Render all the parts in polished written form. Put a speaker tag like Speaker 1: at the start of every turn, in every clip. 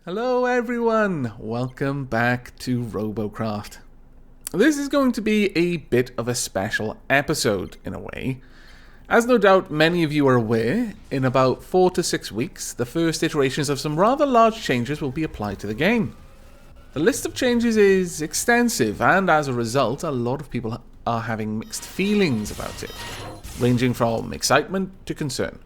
Speaker 1: Hello everyone, welcome back to Robocraft. This is going to be a bit of a special episode in a way. As no doubt many of you are aware, in about 4 to 6 weeks, the first iterations of some rather large changes will be applied to the game. The list of changes is extensive, and as a result, a lot of people are having mixed feelings about it, ranging from excitement to concern.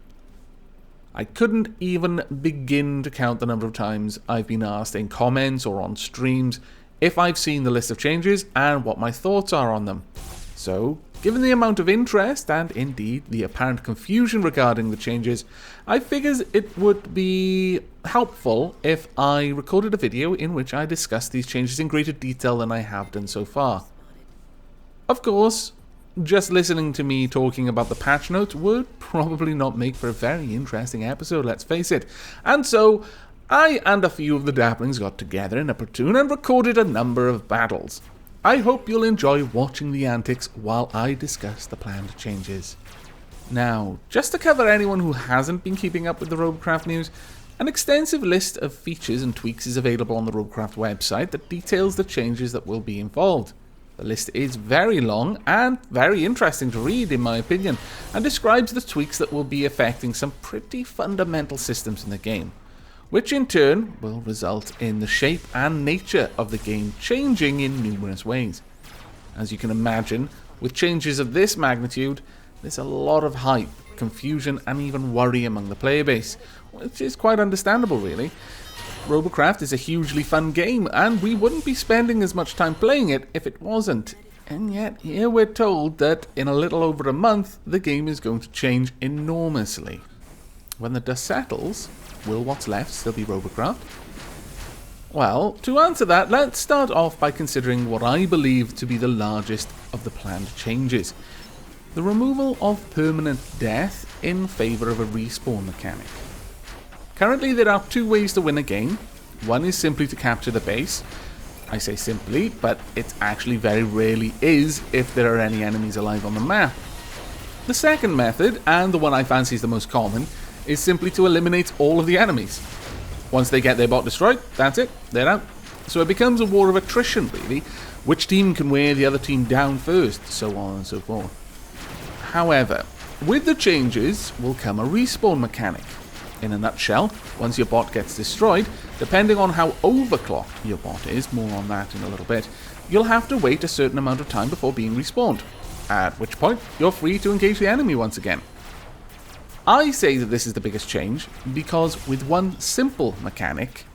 Speaker 1: I couldn't even begin to count the number of times I've been asked in comments or on streams if I've seen the list of changes and what my thoughts are on them. So, given the amount of interest and indeed the apparent confusion regarding the changes, I figured it would be helpful if I recorded a video in which I discussed these changes in greater detail than I have done so far. Of course, just listening to me talking about the patch notes would probably not make for a very interesting episode, let's face it. And so, I and a few of the Daplings got together in a platoon and recorded a number of battles. I hope you'll enjoy watching the antics while I discuss the planned changes. Now, just to cover anyone who hasn't been keeping up with the Robocraft news, an extensive list of features and tweaks is available on the Robocraft website that details the changes that will be involved. The list is very long and very interesting to read, in my opinion, and describes the tweaks that will be affecting some pretty fundamental systems in the game, which in turn will result in the shape and nature of the game changing in numerous ways. As you can imagine, with changes of this magnitude, there's a lot of hype, confusion, and even worry among the player base, which is quite understandable, really. Robocraft is a hugely fun game, and we wouldn't be spending as much time playing it if it wasn't. And yet, here we're told that in a little over a month, the game is going to change enormously. When the dust settles, will what's left still be Robocraft? Well, to answer that, let's start off by considering what I believe to be the largest of the planned changes. The removal of permanent death in favour of a respawn mechanic. Currently, there are 2 ways to win a game. One is simply to capture the base. I say simply, but it actually very rarely is if there are any enemies alive on the map. The second method, and the one I fancy is the most common, is simply to eliminate all of the enemies. Once they get their bot destroyed, that's it, they're out. So it becomes a war of attrition, really. Which team can wear the other team down first, so on and so forth. However, with the changes will come a respawn mechanic. In a nutshell, once your bot gets destroyed, depending on how overclocked your bot is, more on that in a little bit, you'll have to wait a certain amount of time before being respawned, at which point you're free to engage the enemy once again. I say that this is the biggest change because with one simple mechanic,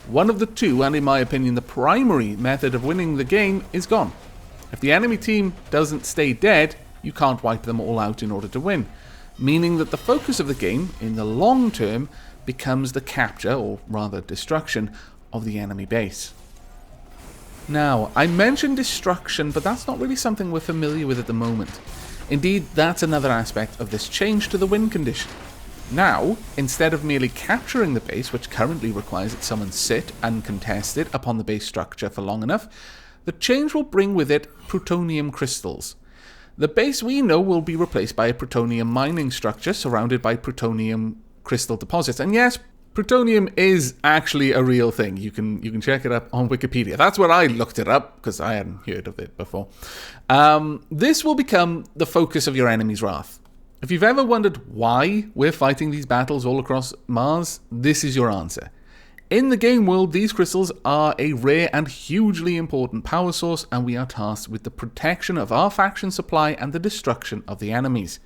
Speaker 1: one of the two, and in my opinion the primary method of winning the game, is gone. If the enemy team doesn't stay dead, you can't wipe them all out in order to win. Meaning that the focus of the game, in the long term, becomes the capture, or rather destruction, of the enemy base. Now, I mentioned destruction, but that's not really something we're familiar with at the moment. Indeed, that's another aspect of this change to the win condition. Now, instead of merely capturing the base, which currently requires that someone sit uncontested upon the base structure for long enough, the change will bring with it plutonium crystals. The base we know will be replaced by a plutonium mining structure surrounded by plutonium crystal deposits. And yes, plutonium is actually a real thing. You can check it up on Wikipedia. That's where I looked it up, because I hadn't heard of it before. This will become the focus of your enemy's wrath. If you've ever wondered why we're fighting these battles all across Mars, this is your answer. In the game world, these crystals are a rare and hugely important power source, and we are tasked with the protection of our faction supply and the destruction of the enemies.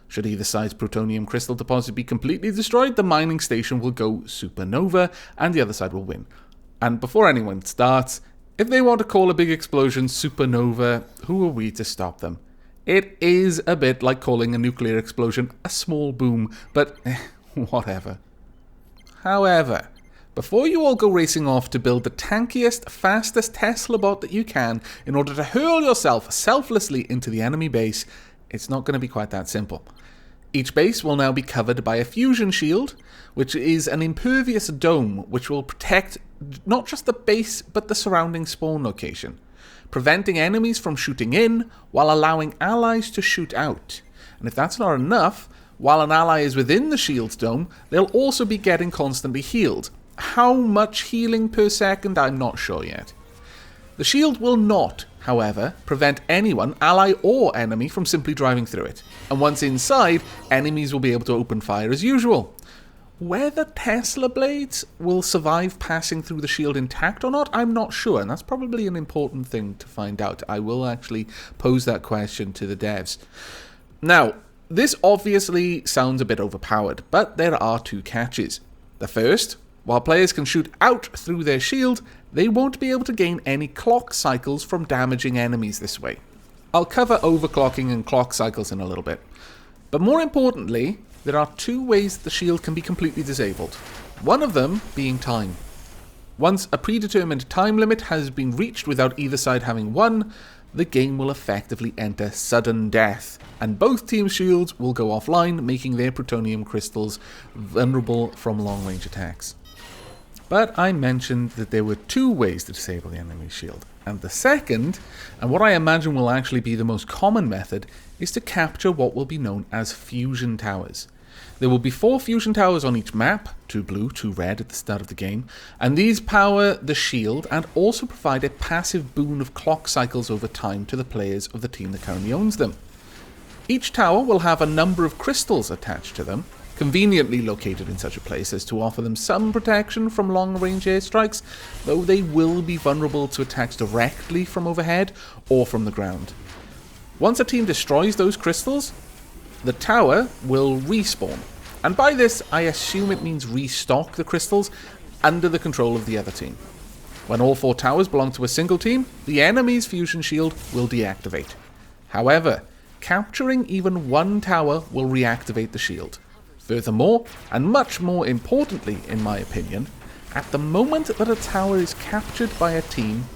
Speaker 1: Should either side's plutonium crystal deposit be completely destroyed, the mining station will go supernova, and the other side will win. And before anyone starts, if they want to call a big explosion supernova, who are we to stop them? It is a bit like calling a nuclear explosion a small boom, but whatever. However, before you all go racing off to build the tankiest, fastest Tesla bot that you can in order to hurl yourself selflessly into the enemy base, it's not going to be quite that simple. Each base will now be covered by a fusion shield, which is an impervious dome which will protect not just the base but the surrounding spawn location, preventing enemies from shooting in while allowing allies to shoot out. And if that's not enough, while an ally is within the shield's dome, they'll also be getting constantly healed, How much healing per second, I'm not sure yet. The shield will not, however, prevent anyone, ally or enemy, from simply driving through it. And once inside, enemies will be able to open fire as usual. Whether Tesla blades will survive passing through the shield intact or not, I'm not sure, and that's probably an important thing to find out. I will actually pose that question to the devs. Now, this obviously sounds a bit overpowered, but there are two catches. The first, while players can shoot out through their shield, they won't be able to gain any clock cycles from damaging enemies this way. I'll cover overclocking and clock cycles in a little bit. But more importantly, there are two ways the shield can be completely disabled. One of them being time. Once a predetermined time limit has been reached without either side having won, the game will effectively enter sudden death, and both teams' shields will go offline, making their plutonium crystals vulnerable from long-range attacks. But I mentioned that there were two ways to disable the enemy's shield, and the second, and what I imagine will actually be the most common method, is to capture what will be known as fusion towers. There will be 4 fusion towers on each map, 2 blue, 2 red at the start of the game, and these power the shield and also provide a passive boon of clock cycles over time to the players of the team that currently owns them. Each tower will have a number of crystals attached to them, conveniently located in such a place as to offer them some protection from long-range airstrikes, though they will be vulnerable to attacks directly from overhead or from the ground. Once a team destroys those crystals, the tower will respawn, and by this I assume it means restock the crystals under the control of the other team. When all 4 towers belong to a single team, the enemy's fusion shield will deactivate. However, capturing even one tower will reactivate the shield. Furthermore, and much more importantly in my opinion, at the moment that a tower is captured by a team,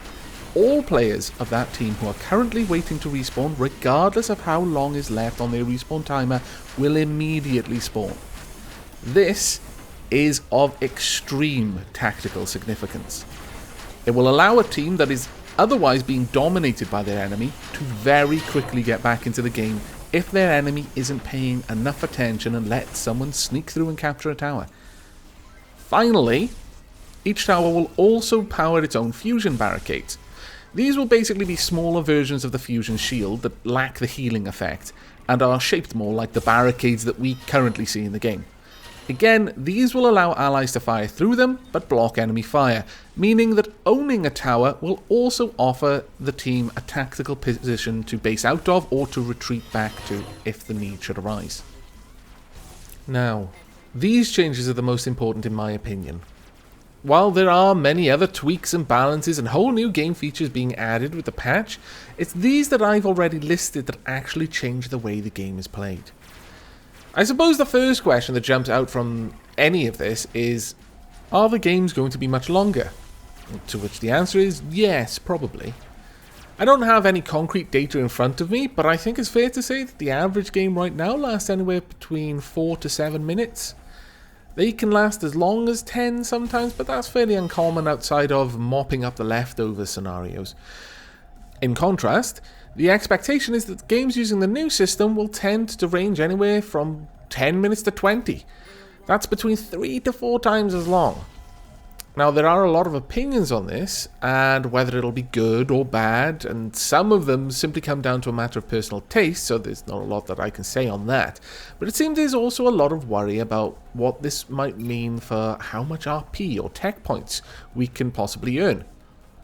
Speaker 1: all players of that team who are currently waiting to respawn, regardless of how long is left on their respawn timer, will immediately spawn. This is of extreme tactical significance. It will allow a team that is otherwise being dominated by their enemy to very quickly get back into the game if their enemy isn't paying enough attention and lets someone sneak through and capture a tower. Finally, each tower will also power its own fusion barricades. These will basically be smaller versions of the fusion shield that lack the healing effect and are shaped more like the barricades that we currently see in the game. Again, these will allow allies to fire through them, but block enemy fire, meaning that owning a tower will also offer the team a tactical position to base out of or to retreat back to if the need should arise. Now, these changes are the most important in my opinion. While there are many other tweaks and balances and whole new game features being added with the patch, it's these that I've already listed that actually change the way the game is played. I suppose the first question that jumps out from any of this is, are the games going to be much longer? To which the answer is yes, probably. I don't have any concrete data in front of me, but I think it's fair to say that the average game right now lasts anywhere between 4 to 7 minutes. They can last as long as 10 sometimes, but that's fairly uncommon outside of mopping up the leftovers scenarios. In contrast, the expectation is that games using the new system will tend to range anywhere from 10 minutes to 20. That's between 3 to 4 times as long. Now, there are a lot of opinions on this, and whether it'll be good or bad, and some of them simply come down to a matter of personal taste, so there's not a lot that I can say on that. But it seems there's also a lot of worry about what this might mean for how much RP or tech points we can possibly earn.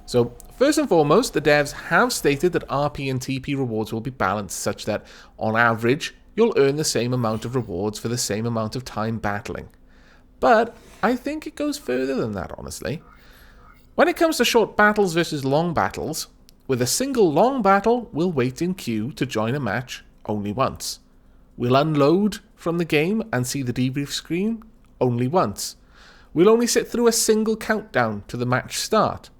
Speaker 1: So, first and foremost, the devs have stated that RP and TP rewards will be balanced such that, on average, you'll earn the same amount of rewards for the same amount of time battling. But I think it goes further than that, honestly. When it comes to short battles versus long battles, with a single long battle, we'll wait in queue to join a match only once. We'll unload from the game and see the debrief screen only once. We'll only sit through a single countdown to the match start.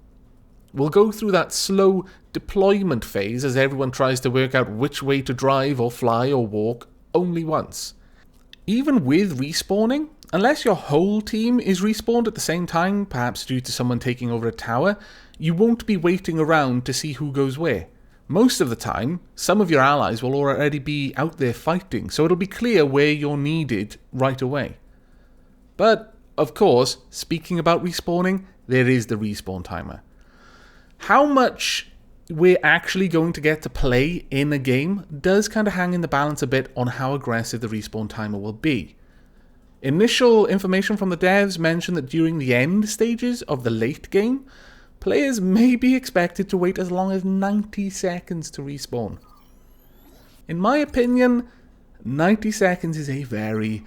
Speaker 1: We'll go through that slow deployment phase as everyone tries to work out which way to drive or fly or walk only once. Even with respawning, unless your whole team is respawned at the same time, perhaps due to someone taking over a tower, you won't be waiting around to see who goes where. Most of the time, some of your allies will already be out there fighting, so it'll be clear where you're needed right away. But of course, speaking about respawning, there is the respawn timer. How much we're actually going to get to play in a game does kind of hang in the balance a bit on how aggressive the respawn timer will be. Initial information from the devs mentioned that during the end stages of the late game, players may be expected to wait as long as 90 seconds to respawn. In my opinion, 90 seconds is a very,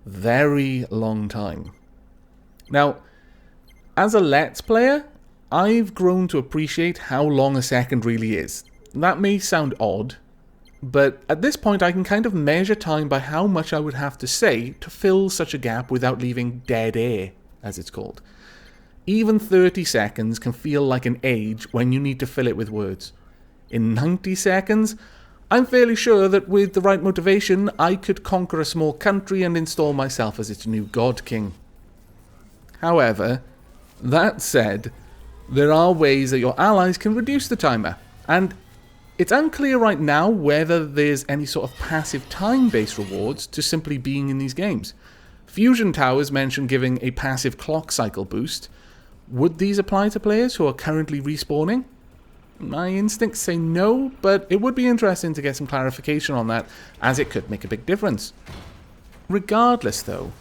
Speaker 1: very long time. Now, as a Let's Player, I've grown to appreciate how long a second really is. That may sound odd, but at this point I can kind of measure time by how much I would have to say to fill such a gap without leaving dead air, as it's called. Even 30 seconds can feel like an age when you need to fill it with words. In 90 seconds, I'm fairly sure that with the right motivation, I could conquer a small country and install myself as its new god king. However, that said, there are ways that your allies can reduce the timer, and it's unclear right now whether there's any sort of passive time-based rewards to simply being in these games. Fusion Towers mentioned giving a passive clock cycle boost. Would these apply to players who are currently respawning? My instincts say no, but it would be interesting to get some clarification on that, as it could make a big difference. Regardless though,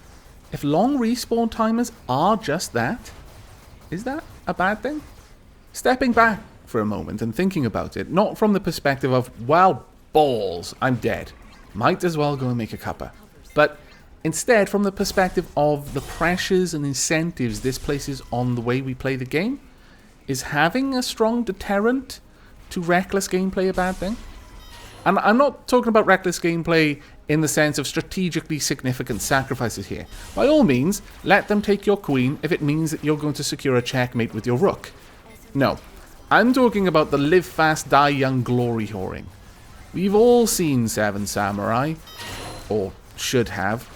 Speaker 1: if long respawn timers are just that, is that a bad thing? Stepping back for a moment and thinking about it, not from the perspective of, well, balls, I'm dead, might as well go and make a cuppa, but instead from the perspective of the pressures and incentives this places on the way we play the game. Is having a strong deterrent to reckless gameplay a bad thing? And I'm not talking about reckless gameplay in the sense of strategically significant sacrifices here. By all means, let them take your queen if it means that you're going to secure a checkmate with your rook. No, I'm talking about the live fast, die young glory whoring. We've all seen Seven Samurai, or should have.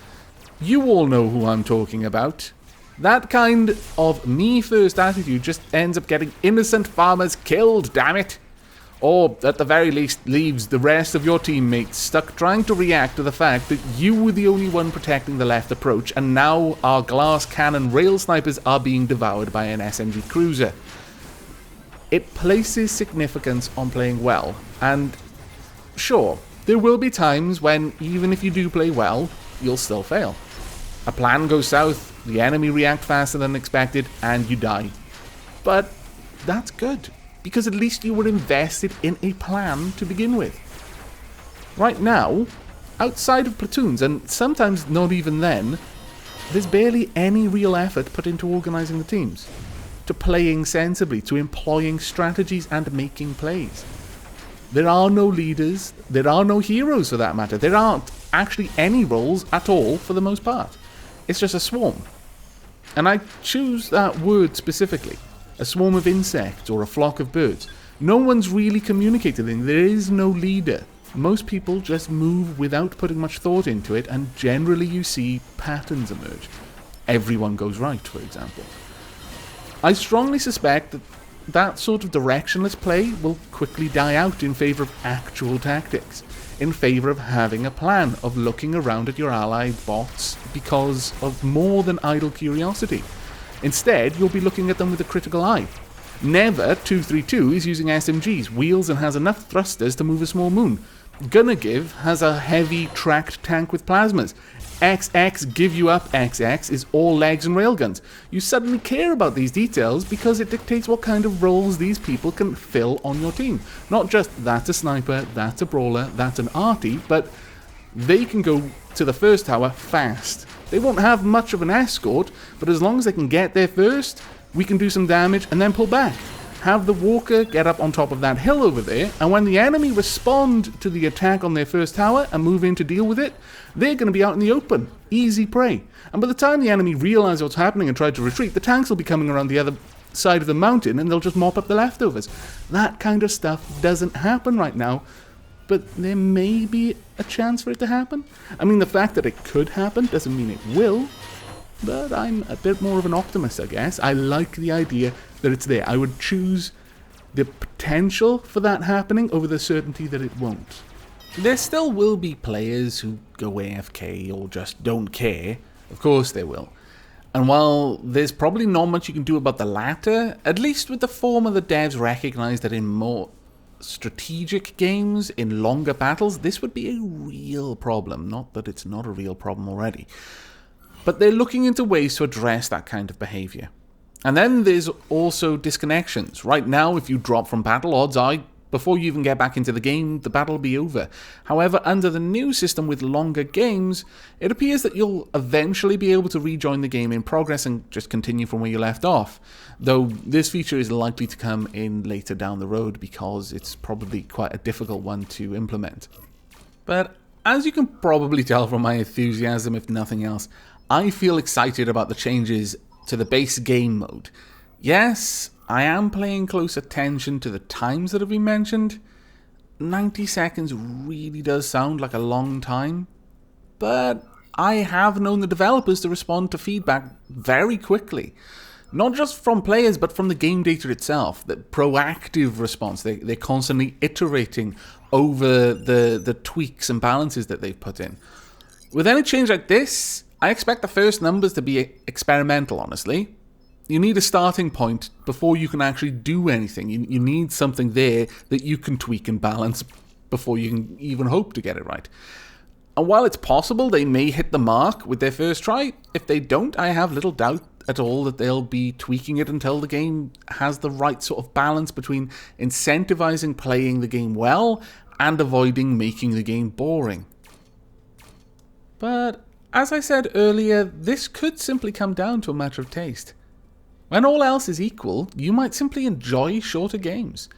Speaker 1: You all know who I'm talking about. That kind of me-first attitude just ends up getting innocent farmers killed, damn it! Or, at the very least, leaves the rest of your teammates stuck trying to react to the fact that you were the only one protecting the left approach, and now our glass cannon rail snipers are being devoured by an SMG cruiser. It places significance on playing well, and sure, there will be times when, even if you do play well, you'll still fail. A plan goes south, the enemy react faster than expected, and you die. But that's good, because at least you were invested in a plan to begin with. Right now, outside of platoons, and sometimes not even then, there's barely any real effort put into organising the teams, to playing sensibly, to employing strategies and making plays. There are no leaders, there are no heroes for that matter, there aren't actually any roles at all for the most part. It's just a swarm. And I choose that word specifically. A swarm of insects or a flock of birds. No one's really communicating. There is no leader. Most people just move without putting much thought into it, and generally you see patterns emerge. Everyone goes right, for example. I strongly suspect that that sort of directionless play will quickly die out in favour of actual tactics. In favour of having a plan, of looking around at your allied bots because of more than idle curiosity. Instead, you'll be looking at them with a critical eye. Never 232 is using SMGs, wheels, and has enough thrusters to move a small moon. Gunnergive has a heavy tracked tank with plasmas. XX Give You Up XX is all legs and railguns. You suddenly care about these details because it dictates what kind of roles these people can fill on your team. Not just that's a sniper, that's a brawler, that's an arty, but they can go to the first tower fast. They won't have much of an escort, but as long as they can get there first, we can do some damage and then pull back. Have the walker get up on top of that hill over there, and when the enemy respond to the attack on their first tower and move in to deal with it, they're going to be out in the open. Easy prey. And by the time the enemy realise what's happening and try to retreat, the tanks will be coming around the other side of the mountain and they'll just mop up the leftovers. That kind of stuff doesn't happen right now, but there may be a chance for it to happen. I mean, the fact that it could happen doesn't mean it will, but I'm a bit more of an optimist, I guess. I like the idea that it's there. I would choose the potential for that happening over the certainty that it won't. There still will be players who go AFK or just don't care. Of course there will. And while there's probably not much you can do about the latter, at least with the former, the devs recognize that in more strategic games, in longer battles, this would be a real problem. Not that it's not a real problem already. But they're looking into ways to address that kind of behavior. And then there's also disconnections. Right now, if you drop from battle, odds are, before you even get back into the game, the battle will be over. However, under the new system with longer games, it appears that you'll eventually be able to rejoin the game in progress and just continue from where you left off. Though this feature is likely to come in later down the road because it's probably quite a difficult one to implement. But as you can probably tell from my enthusiasm, if nothing else, I feel excited about the changes to the base game mode. Yes, I am paying close attention to the times that have been mentioned. 90 seconds really does sound like a long time, but I have known the developers to respond to feedback very quickly. Not just from players, but from the game data itself. The proactive response. They're constantly iterating over the tweaks and balances that they've put in. With any change like this, I expect the first numbers to be experimental, honestly. You need a starting point before you can actually do anything. You need something there that you can tweak and balance before you can even hope to get it right. And while it's possible they may hit the mark with their first try, if they don't, I have little doubt at all that they'll be tweaking it until the game has the right sort of balance between incentivizing playing the game well and avoiding making the game boring. But as I said earlier, this could simply come down to a matter of taste. When all else is equal, you might simply enjoy shorter games.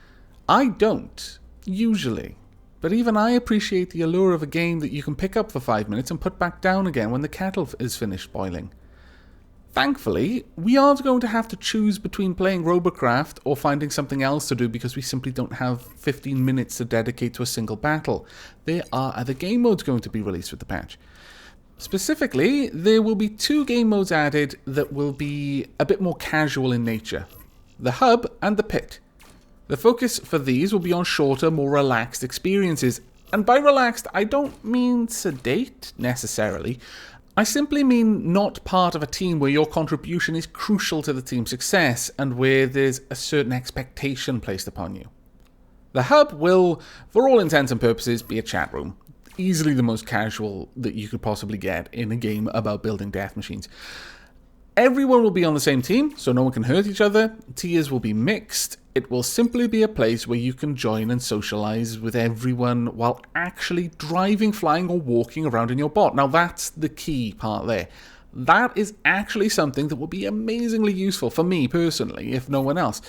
Speaker 1: I don't, usually. But even I appreciate the allure of a game that you can pick up for 5 minutes and put back down again when the kettle is finished boiling. Thankfully, we aren't going to have to choose between playing Robocraft or finding something else to do because we simply don't have 15 minutes to dedicate to a single battle. There are other game modes going to be released with the patch. Specifically, there will be 2 game modes added that will be a bit more casual in nature. The Hub and the Pit. The focus for these will be on shorter, more relaxed experiences. And by relaxed, I don't mean sedate, necessarily. I simply mean not part of a team where your contribution is crucial to the team's success and where there's a certain expectation placed upon you. The Hub will, for all intents and purposes, be a chat room. Easily the most casual that you could possibly get in a game about building death machines. Everyone will be on the same team, so no one can hurt each other. Tiers will be mixed. It will simply be a place where you can join and socialize with everyone while actually driving, flying, or walking around in your bot. Now that's the key part there. That is actually something that will be amazingly useful for me personally, if no one else.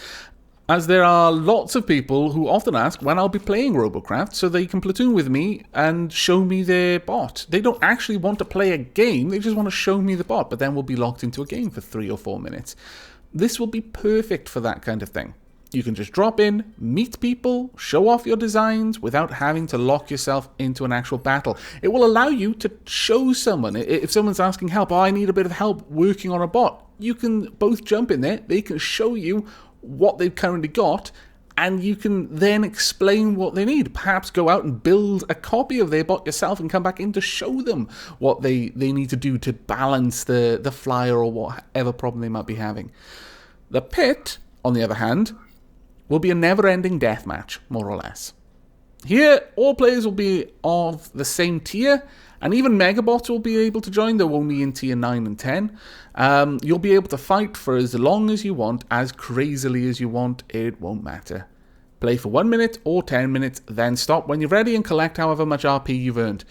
Speaker 1: As there are lots of people who often ask when I'll be playing Robocraft so they can platoon with me and show me their bot. They don't actually want to play a game, they just want to show me the bot, but then we'll be locked into a game for 3 or 4 minutes. This will be perfect for that kind of thing. You can just drop in, meet people, show off your designs without having to lock yourself into an actual battle. It will allow you to show someone. If someone's asking help, I need a bit of help working on a bot, you can both jump in there, they can show you what they've currently got, and you can then explain what they need. Perhaps go out and build a copy of their bot yourself and come back in to show them what they need to do to balance the flyer or whatever problem they might be having. The Pit, on the other hand, will be a never-ending deathmatch, more or less. Here, all players will be of the same tier, and even Megabots will be able to join, though only in tier 9 and 10. You'll be able to fight for as long as you want, as crazily as you want, it won't matter. Play for 1 minute or 10 minutes, then stop when you're ready and collect however much RP you've earned.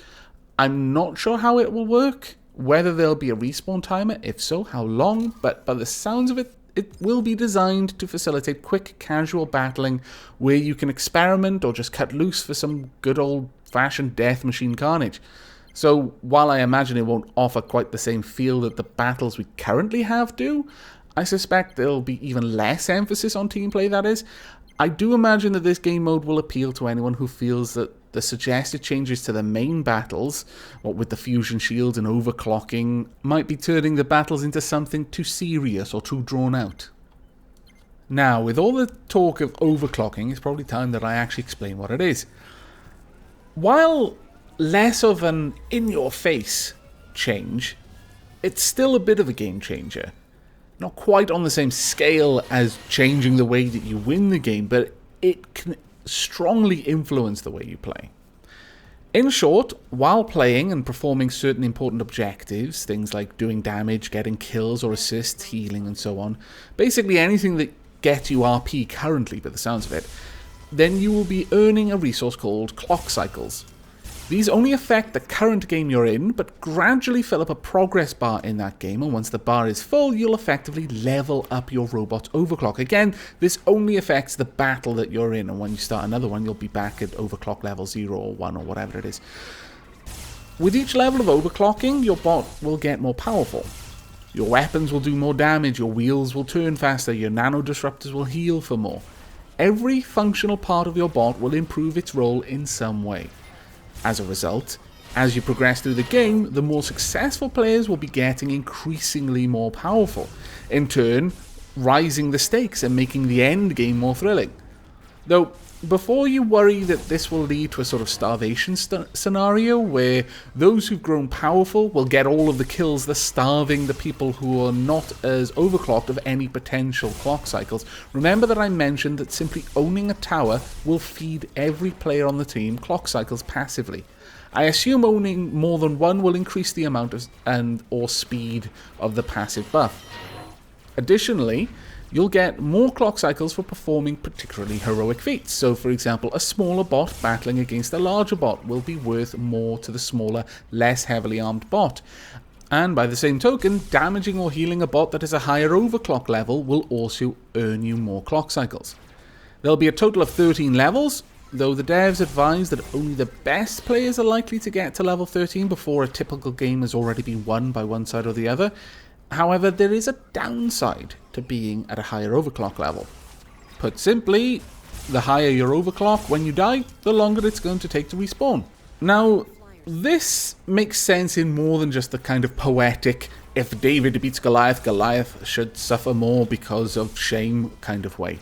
Speaker 1: I'm not sure how it will work, whether there'll be a respawn timer, if so, how long, but by the sounds of it, it will be designed to facilitate quick, casual battling where you can experiment or just cut loose for some good old-fashioned death machine carnage. So, while I imagine it won't offer quite the same feel that the battles we currently have do, I suspect there'll be even less emphasis on team play, that is. I do imagine that this game mode will appeal to anyone who feels that the suggested changes to the main battles, what with the fusion shields and overclocking, might be turning the battles into something too serious or too drawn out. Now, with all the talk of overclocking, it's probably time that I actually explain what it is. While less of an in-your-face change, it's still a bit of a game changer. Not quite on the same scale as changing the way that you win the game, but it can strongly influence the way you play. In short, while playing and performing certain important objectives, things like doing damage, getting kills or assists, healing and so on, basically anything that gets you RP currently by the sounds of it, then you will be earning a resource called clock cycles. These only affect the current game you're in, but gradually fill up a progress bar in that game, and once the bar is full, you'll effectively level up your robot's overclock. Again, this only affects the battle that you're in, and when you start another one, you'll be back at overclock level 0 or 1 or whatever it is. With each level of overclocking, your bot will get more powerful. Your weapons will do more damage, your wheels will turn faster, your nano disruptors will heal for more. Every functional part of your bot will improve its role in some way. As a result, as you progress through the game, the more successful players will be getting increasingly more powerful, in turn rising the stakes and making the end game more thrilling. Though, before you worry that this will lead to a sort of starvation scenario where those who've grown powerful will get all of the kills, thus starving the people who are not as overclocked of any potential clock cycles, remember that I mentioned that simply owning a tower will feed every player on the team clock cycles passively. I assume owning more than one will increase the amount of or speed of the passive buff. Additionally, you'll get more clock cycles for performing particularly heroic feats. So, for example, a smaller bot battling against a larger bot will be worth more to the smaller, less heavily armed bot. And by the same token, damaging or healing a bot that is a higher overclock level will also earn you more clock cycles. There'll be a total of 13 levels, though the devs advise that only the best players are likely to get to level 13 before a typical game has already been won by one side or the other. However, there is a downside to being at a higher overclock level. Put simply, the higher your overclock when you die, the longer it's going to take to respawn. Now, this makes sense in more than just the kind of poetic, if David beats Goliath, Goliath should suffer more because of shame kind of way.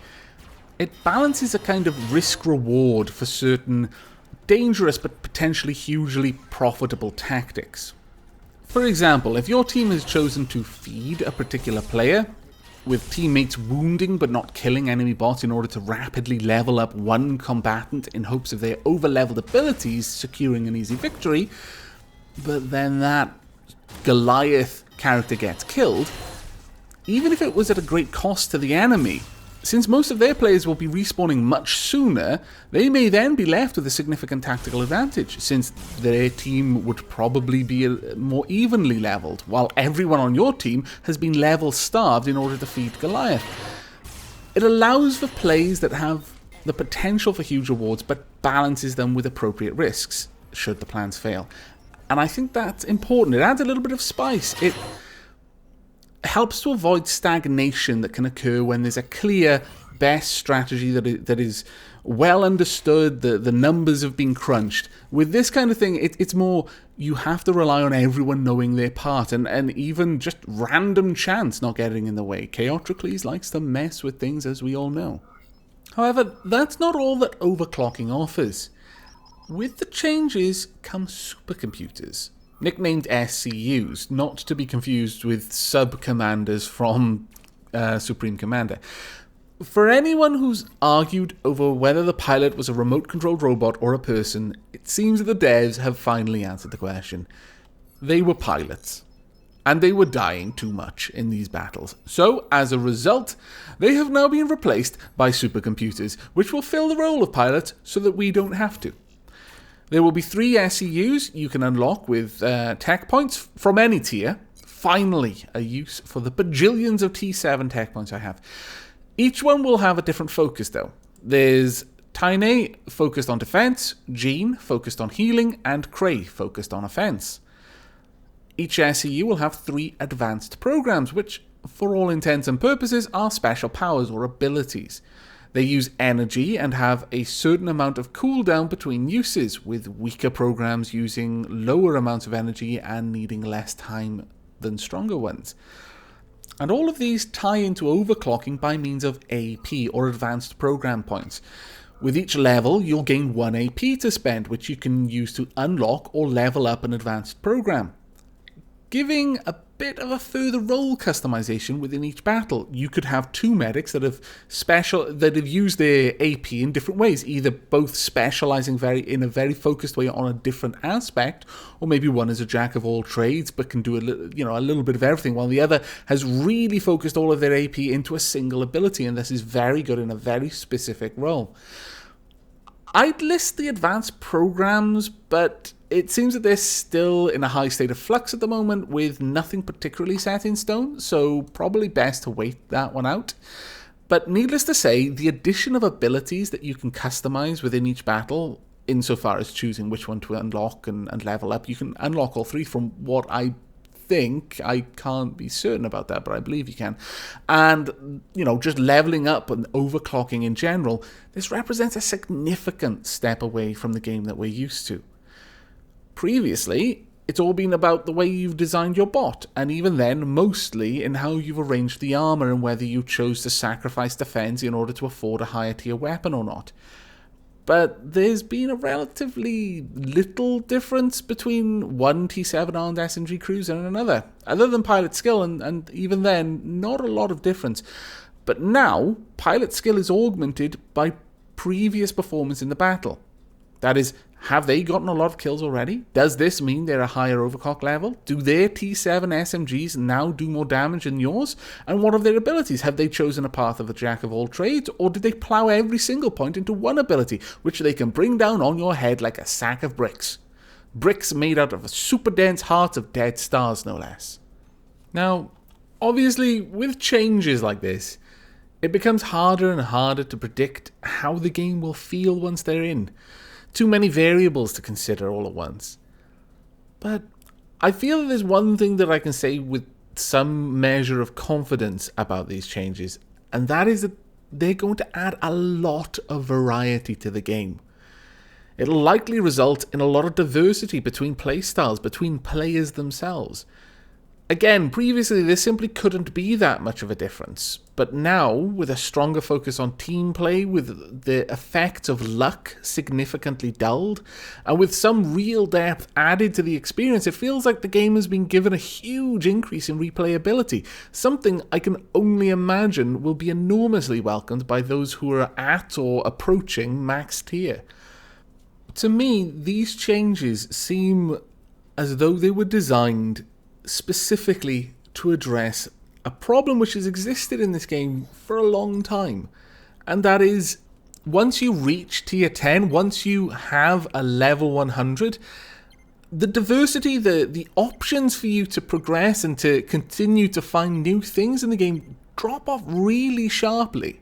Speaker 1: It balances a kind of risk-reward for certain dangerous but potentially hugely profitable tactics. For example, if your team has chosen to feed a particular player, with teammates wounding but not killing enemy bots in order to rapidly level up one combatant in hopes of their over-leveled abilities securing an easy victory, but then that Goliath character gets killed, even if it was at a great cost to the enemy, since most of their players will be respawning much sooner, they may then be left with a significant tactical advantage, since their team would probably be more evenly leveled, while everyone on your team has been level starved in order to feed Goliath. It allows for plays that have the potential for huge rewards, but balances them with appropriate risks, should the plans fail. And I think that's important. It adds a little bit of spice. It helps to avoid stagnation that can occur when there's a clear best strategy that is well understood, the numbers have been crunched. With this kind of thing, it's more you have to rely on everyone knowing their part and even just random chance not getting in the way. Chaotrocles likes to mess with things, as we all know. However, that's not all that overclocking offers. With the changes come supercomputers, nicknamed SCUs, not to be confused with sub-commanders from Supreme Commander. For anyone who's argued over whether the pilot was a remote-controlled robot or a person, it seems that the devs have finally answered the question. They were pilots, and they were dying too much in these battles. So, as a result, they have now been replaced by supercomputers, which will fill the role of pilots so that we don't have to. There will be 3 SCUs you can unlock with tech points from any tier. Finally, a use for the bajillions of T7 tech points I have. Each one will have a different focus though. There's Tyne focused on defense, Jean focused on healing, and Cray focused on offense. Each SCU will have 3 advanced programs, which, for all intents and purposes, are special powers or abilities. They use energy and have a certain amount of cooldown between uses, with weaker programs using lower amounts of energy and needing less time than stronger ones. And all of these tie into overclocking by means of AP, or advanced program points. With each level, you'll gain 1 AP to spend, which you can use to unlock or level up an advanced program, giving a bit of a further role customization within each battle. You could have two medics that have used their AP in different ways, either both specializing in a very focused way on a different aspect, or maybe one is a jack of all trades but can do a little bit of everything, while the other has really focused all of their AP into a single ability, and this is very good in a very specific role. I'd list the advanced programs, but it seems that they're still in a high state of flux at the moment with nothing particularly set in stone, so probably best to wait that one out. But needless to say, the addition of abilities that you can customize within each battle, insofar as choosing which one to unlock and level up, you can unlock all three from what I think. I can't be certain about that, but I believe you can. And, just leveling up and overclocking in general, this represents a significant step away from the game that we're used to. Previously, it's all been about the way you've designed your bot, and even then, mostly in how you've arranged the armor and whether you chose to sacrifice defense in order to afford a higher tier weapon or not. But there's been a relatively little difference between one T7 armed SMG cruiser and another, other than pilot skill, and even then, not a lot of difference. But now, pilot skill is augmented by previous performance in the battle. That is, have they gotten a lot of kills already? Does this mean they're a higher overclock level? Do their T7 SMGs now do more damage than yours? And what are their abilities? Have they chosen a path of a jack of all trades, or did they plow every single point into one ability, which they can bring down on your head like a sack of bricks? Bricks made out of super dense hearts of dead stars, no less. Now, obviously, with changes like this, it becomes harder and harder to predict how the game will feel once they're in. Too many variables to consider all at once. But I feel that there's one thing that I can say with some measure of confidence about these changes, and that is that they're going to add a lot of variety to the game. It'll likely result in a lot of diversity between playstyles, between players themselves. Again, previously there simply couldn't be that much of a difference, but now, with a stronger focus on team play, with the effects of luck significantly dulled, and with some real depth added to the experience, it feels like the game has been given a huge increase in replayability, something I can only imagine will be enormously welcomed by those who are at or approaching max tier. To me, these changes seem as though they were designed specifically to address a problem which has existed in this game for a long time, and that is, once you reach tier 10, once you have a level 100, the diversity, the options for you to progress and to continue to find new things in the game drop off really sharply.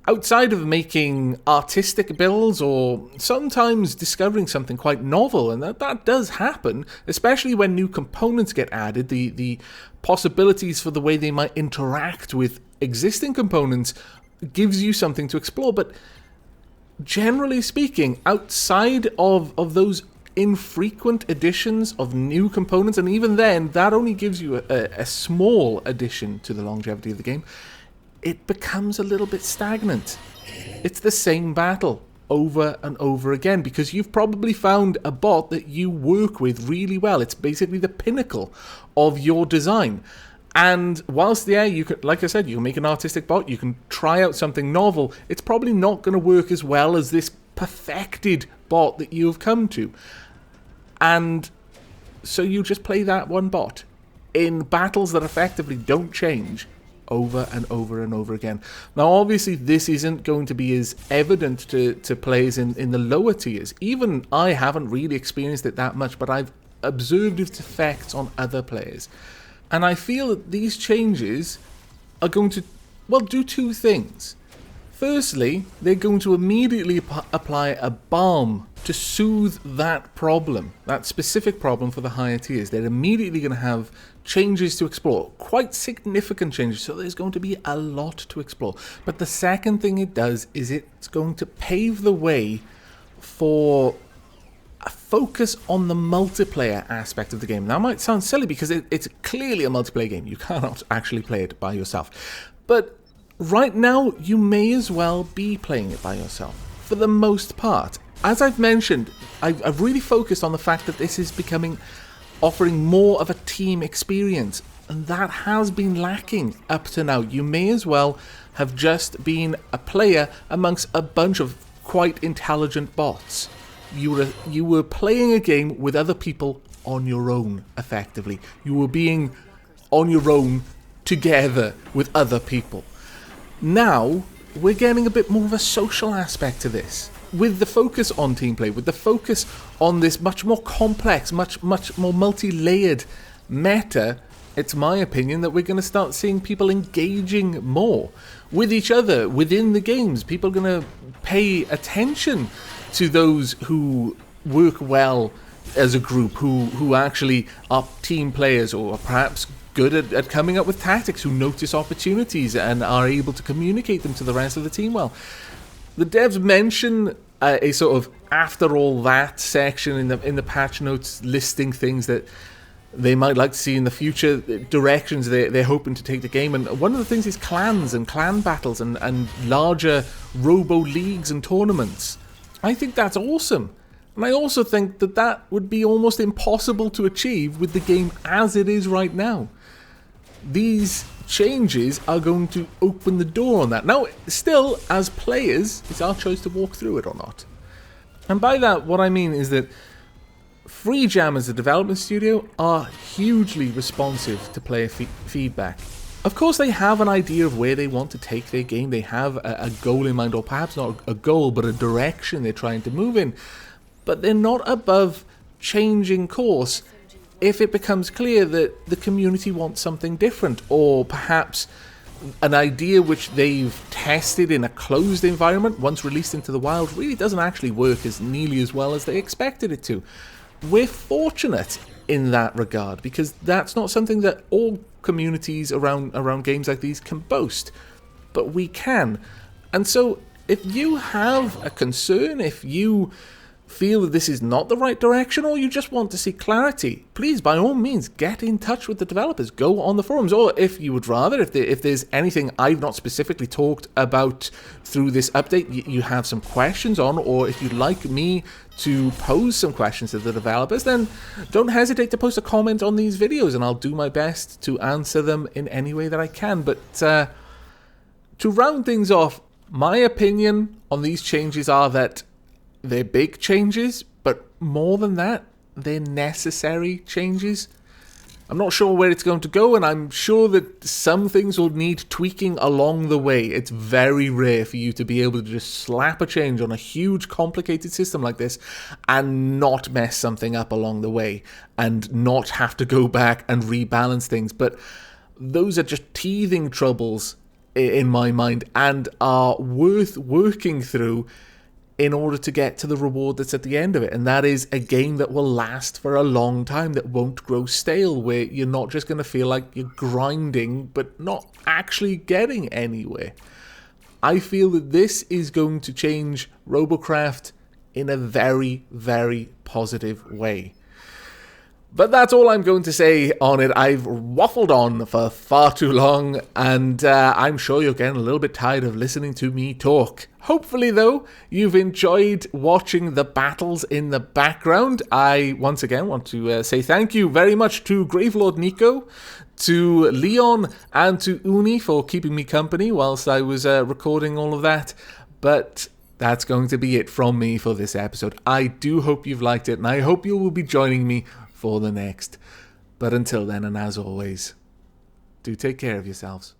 Speaker 1: Outside of making artistic builds or sometimes discovering something quite novel, and that does happen, especially when new components get added, the possibilities for the way they might interact with existing components gives you something to explore. But generally speaking, outside of those infrequent additions of new components, and even then, that only gives you a small addition to the longevity of the game, it becomes a little bit stagnant. It's the same battle over and over again because you've probably found a bot that you work with really well. It's basically the pinnacle of your design. And whilst, you could, like I said, you can make an artistic bot, you can try out something novel, it's probably not going to work as well as this perfected bot that you've come to. And so you just play that one bot in battles that effectively don't change over and over and over again. Now, obviously, this isn't going to be as evident to players in the lower tiers. Even I haven't really experienced it that much, but I've observed its effects on other players. And I feel that these changes are going to, do two things. Firstly, they're going to immediately apply a balm to soothe that problem, that specific problem for the higher tiers. They're immediately going to have changes to explore, quite significant changes, so there's going to be a lot to explore. But the second thing it does is it's going to pave the way for a focus on the multiplayer aspect of the game. That might sound silly because it's clearly a multiplayer game. You cannot actually play it by yourself. But right now, you may as well be playing it by yourself, for the most part. As I've mentioned, I've really focused on the fact that this is offering more of a team experience. And that has been lacking up to now. You may as well have just been a player amongst a bunch of quite intelligent bots. You were playing a game with other people on your own, effectively. You were being on your own together with other people. Now, we're getting a bit more of a social aspect to this. With the focus on team play, with the focus on this much more complex, much more multi-layered meta, it's my opinion that we're going to start seeing people engaging more with each other within the games. People are going to pay attention to those who work well as a group, who actually are team players or perhaps good at coming up with tactics, who notice opportunities and are able to communicate them to the rest of the team well. The devs mention a sort of after all that section in the patch notes listing things that they might like to see in the future, directions they're hoping to take the game. And one of the things is clans and clan battles and larger robo leagues and tournaments. I think that's awesome. And I also think that would be almost impossible to achieve with the game as it is right now. These changes are going to open the door on that. Now, still, as players, it's our choice to walk through it or not. And by that, what I mean is that FreeJam as a development studio are hugely responsive to player feedback. Of course, they have an idea of where they want to take their game. They have a goal in mind, or perhaps not a goal, but a direction they're trying to move in. But they're not above changing course if it becomes clear that the community wants something different, or perhaps an idea which they've tested in a closed environment, once released into the wild, really doesn't actually work as nearly as well as they expected it to. We're fortunate in that regard, because that's not something that all communities around games like these can boast, but we can. And so if you have a concern, if you feel that this is not the right direction, or you just want to see clarity, please, by all means, get in touch with the developers. Go on the forums, or if you would rather, if there's anything I've not specifically talked about through this update, you have some questions on, or if you'd like me to pose some questions to the developers, then don't hesitate to post a comment on these videos, and I'll do my best to answer them in any way that I can. But to round things off, my opinion on these changes are that they're big changes, but more than that, they're necessary changes. I'm not sure where it's going to go, and I'm sure that some things will need tweaking along the way. It's very rare for you to be able to just slap a change on a huge, complicated system like this and not mess something up along the way and not have to go back and rebalance things. But those are just teething troubles in my mind and are worth working through in order to get to the reward that's at the end of it. And that is a game that will last for a long time, that won't grow stale, where you're not just going to feel like you're grinding, but not actually getting anywhere. I feel that this is going to change Robocraft in a very, very positive way. But that's all I'm going to say on it. I've waffled on for far too long, and I'm sure you're getting a little bit tired of listening to me talk. Hopefully, though, you've enjoyed watching the battles in the background. I, once again, want to say thank you very much to Gravelord Nico, to Leon, and to Uni for keeping me company whilst I was recording all of that. But that's going to be it from me for this episode. I do hope you've liked it, and I hope you will be joining me for the next. But until then, and as always, do take care of yourselves.